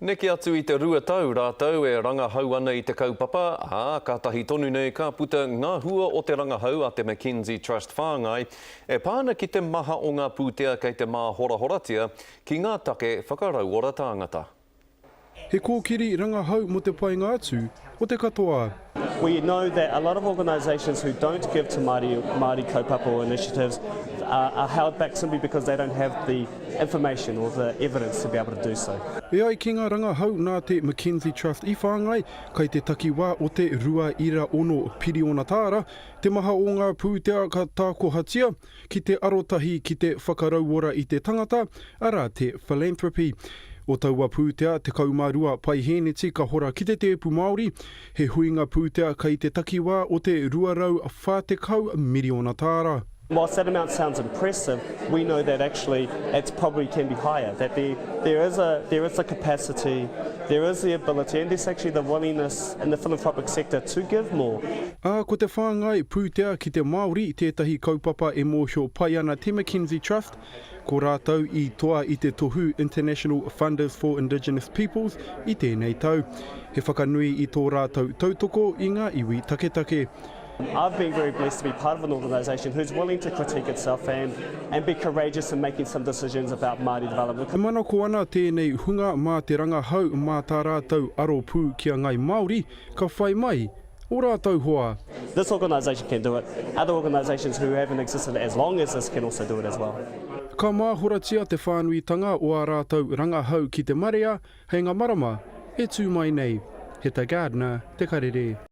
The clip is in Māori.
Neke atu I te rua tau rātau e rangahau ana I te kaupapa, ka tahi tonu nei ka puta ngā hua o te rangahau a te Mackenzie Trust whāngai, e pāna ki te maha o ngā pūtea kei te mā hora-horatia ki ngā take whakarau ora tāngata. He kōkiri rangahau mo te painga atu o te katoa. We know that a lot of organisations who don't give to Māori kaupapa initiatives are held back simply because they don't have the information or the evidence to be able to do so. E ai ki ngā rangahau nā te Mackenzie Trust I whāngai, kai te takiwā o te rua ira ono piriona tāra, te maha o ngā pūtea ka tāko hatia, ki te arotahi ki te whakarauora I te tangata, ara te philanthropy. O taua pūtea te kaumārua pai hēneti ka hora ki te tepu Māori, he huinga pūtea kai te takiwā o te 240 miriona tāra. Whilst that amount sounds impressive, we know that actually it probably can be higher, that there is a capacity, there is the ability, and there's actually the willingness in the philanthropic sector to give more. Ko te whāngai pūtea ki te Māori tētahi kaupapa e mōhio pai ana te Mackenzie Trust, ko rātau I toa I te tohu International Funders for Indigenous Peoples I tēnei tau. He whakanui I tō rātau tautoko I ngā iwi take. I've been very blessed to be part of an organisation who's willing to critique itself and be courageous in making some decisions about Māori development. E mana ko ana tēnei hunga mā te rangahau mā tā rātau aro pū kia ngai Māori, ka whai mai, o rātau hoa. This organisation can do it. Other organisations who haven't existed as long as this can also do it as well. Ka māhoratia te whānuitanga o a rātau rangahau ki te marea, hei ngā marama, e tū mai nei, he te gardener, te karere.